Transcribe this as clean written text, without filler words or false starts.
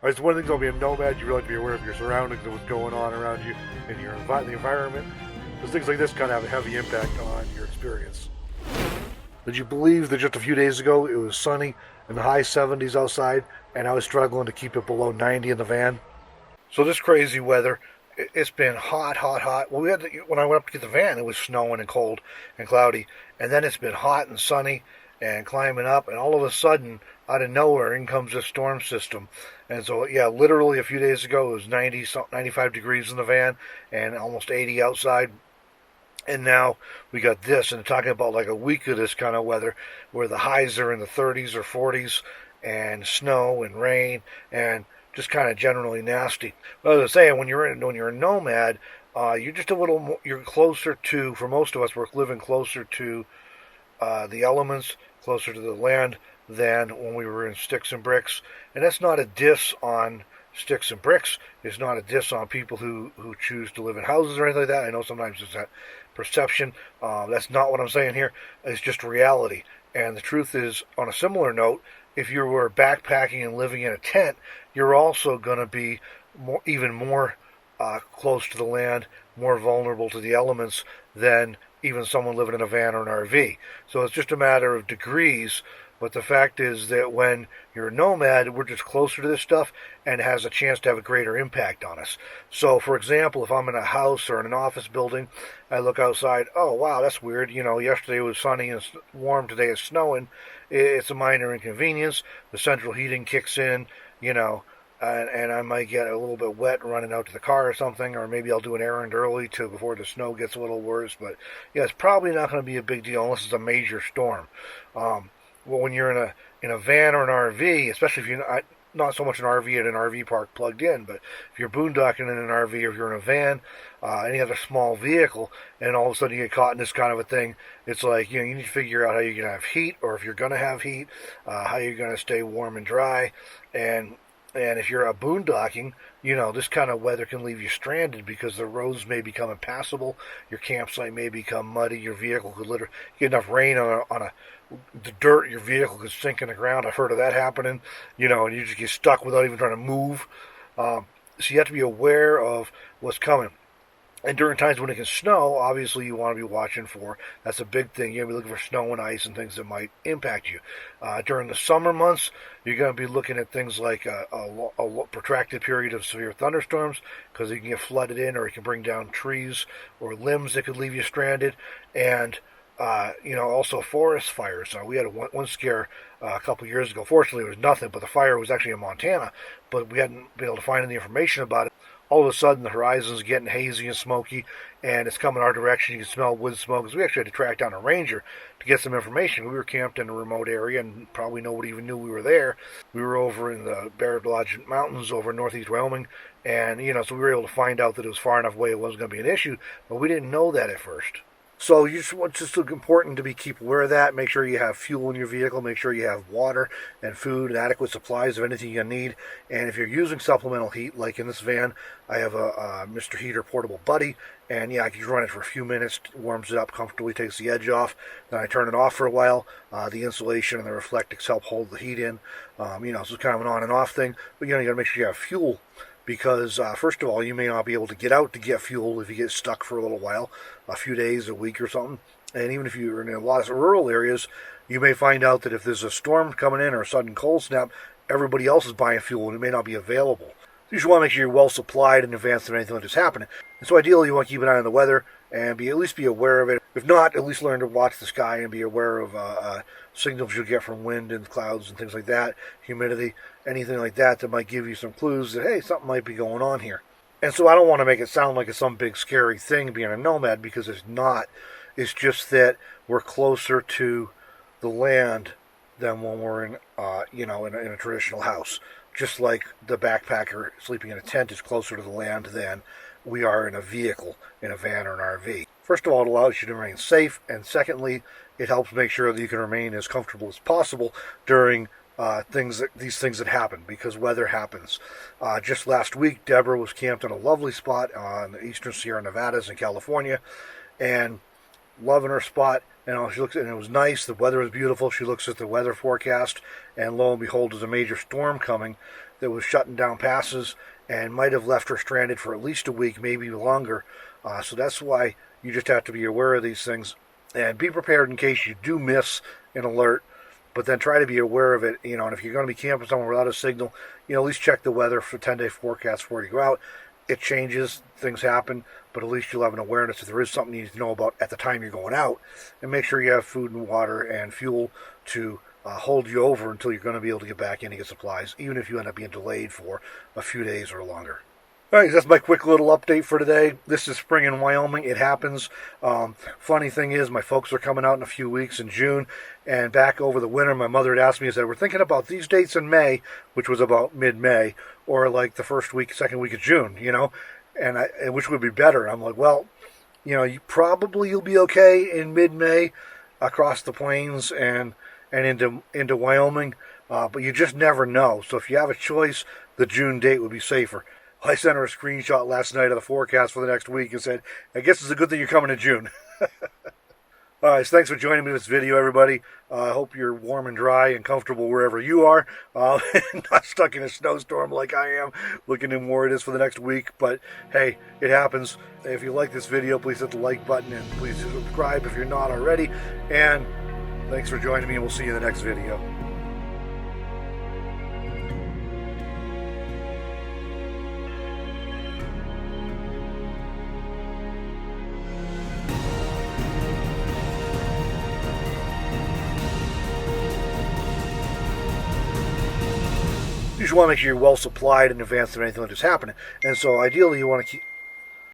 It's one of the things about being a nomad. You really have to be aware of your surroundings and what's going on around you and the environment. Because things like this kind of have a heavy impact on your experience. Did you believe that just a few days ago it was sunny in the high 70s outside, and I was struggling to keep it below 90 in the van? So this crazy weather, it's been hot, hot, hot. Well, when I went up to get the van, it was snowing and cold and cloudy, and then it's been hot and sunny and climbing up, and all of a sudden, out of nowhere, in comes this storm system. And so, yeah, literally a few days ago, it was 95 degrees in the van and almost 80 outside. And now we got this, and talking about like a week of this kind of weather, where the highs are in the 30s or 40s, and snow and rain, and just kind of generally nasty. But as I was saying, when you're a nomad, you're just a little more, you're closer to. For most of us, we're living closer to the elements, closer to the land than when we were in sticks and bricks. And that's not a diss on sticks and bricks. It's not a diss on people who choose to live in houses or anything like that. I know sometimes it's that perception. That's not what I'm saying here. It's just reality. And the truth is, on a similar note, if you were backpacking and living in a tent, you're also going to be even more close to the land, more vulnerable to the elements than even someone living in a van or an RV. So it's just a matter of degrees. But the fact is that when you're a nomad, we're just closer to this stuff and it has a chance to have a greater impact on us. So, for example, if I'm in a house or in an office building, I look outside, oh, wow, that's weird. Yesterday it was sunny and warm, today it's snowing. It's a minor inconvenience. The central heating kicks in, and I might get a little bit wet running out to the car or something, or maybe I'll do an errand early before the snow gets a little worse. But, yeah, it's probably not going to be a big deal unless it's a major storm. Well, when you're in a van or an RV, especially if you're not so much an RV at an RV park plugged in, but if you're boondocking in an RV or if you're in a van, any other small vehicle, and all of a sudden you get caught in this kind of a thing, it's like, you need to figure out how you're going to have heat, or if you're going to have heat, how you're going to stay warm and dry, and if you're boondocking, this kind of weather can leave you stranded because the roads may become impassable, your campsite may become muddy, your vehicle could literally get enough rain on the dirt, your vehicle could sink in the ground. I've heard of that happening, and you just get stuck without even trying to move. So you have to be aware of what's coming. And during times when it can snow, obviously you want to be watching for, that's a big thing, you're going to be looking for snow and ice and things that might impact you. During the summer months, you're going to be looking at things like a protracted period of severe thunderstorms, because you can get flooded in, or it can bring down trees or limbs that could leave you stranded. And also forest fires. We had one scare a couple years ago. Fortunately, it was nothing, but the fire was actually in Montana, but we hadn't been able to find any information about it. All of a sudden, the horizon's getting hazy and smoky, and it's coming our direction. You can smell wood smoke. Because we actually had to track down a ranger to get some information. We were camped in a remote area, and probably nobody even knew we were there. We were over in the Barrett Lodge Mountains over in northeast Wyoming, and, so we were able to find out that it was far enough away it wasn't going to be an issue, but we didn't know that at first. So it's just important to keep aware of that. Make sure you have fuel in your vehicle. Make sure you have water and food and adequate supplies of anything you need. And if you're using supplemental heat, like in this van, I have a Mr. Heater Portable Buddy. And yeah, I can run it for a few minutes, warms it up comfortably, takes the edge off. Then I turn it off for a while. The insulation and the reflectix help hold the heat in. So it's kind of an on and off thing. But you got to make sure you have fuel. Because, first of all, you may not be able to get out to get fuel if you get stuck for a little while, a few days, a week or something. And even if you're in a lot of rural areas, you may find out that if there's a storm coming in or a sudden cold snap, everybody else is buying fuel and it may not be available. So you just want to make sure you're well supplied in advance of anything like this happening. And so ideally, you want to keep an eye on the weather and at least be aware of it. If not, at least learn to watch the sky and be aware of signals you'll get from wind and clouds and things like that, humidity, anything like that might give you some clues that, hey, something might be going on here. And so I don't want to make it sound like it's some big scary thing being a nomad, because it's not. It's just that we're closer to the land than when we're in a traditional house. Just like the backpacker sleeping in a tent is closer to the land than we are in a vehicle, in a van or an RV. First of all, it allows you to remain safe, and secondly, it helps make sure that you can remain as comfortable as possible during these things that happen, because weather happens. Just last week, Deborah was camped in a lovely spot on the eastern Sierra Nevadas in California, and loving her spot. And she looks, and it was nice. The weather was beautiful. She looks at the weather forecast, and lo and behold, there's a major storm coming that was shutting down passes and might have left her stranded for at least a week, maybe longer. So that's why you just have to be aware of these things and be prepared in case you do miss an alert. But then try to be aware of it, and if you're going to be camping somewhere without a signal, at least check the weather for 10-day forecast before you go out. It changes, things happen, but at least you'll have an awareness if there is something you need to know about at the time you're going out. And make sure you have food and water and fuel to hold you over until you're going to be able to get back in and get supplies, even if you end up being delayed for a few days or longer. All right, that's my quick little update for today. This is spring in Wyoming. It happens. Funny thing is, my folks are coming out in a few weeks in June, and back over the winter, my mother had asked me, said, we're thinking about these dates in May, which was about mid-May, or like the first week, second week of June, and which would be better. I'm like, well, you'll be okay in mid-May across the plains and into Wyoming, but you just never know. So if you have a choice, the June date would be safer. I sent her a screenshot last night of the forecast for the next week and said, I guess it's a good thing you're coming in June. All right, so thanks for joining me in this video, everybody. I hope you're warm and dry and comfortable wherever you are. Not stuck in a snowstorm like I am, looking in where it is for the next week. But, hey, it happens. If you like this video, please hit the like button and please subscribe if you're not already. And thanks for joining me, and we'll see you in the next video. You just want to make sure you're well supplied in advance of anything like this happening. And so ideally you want to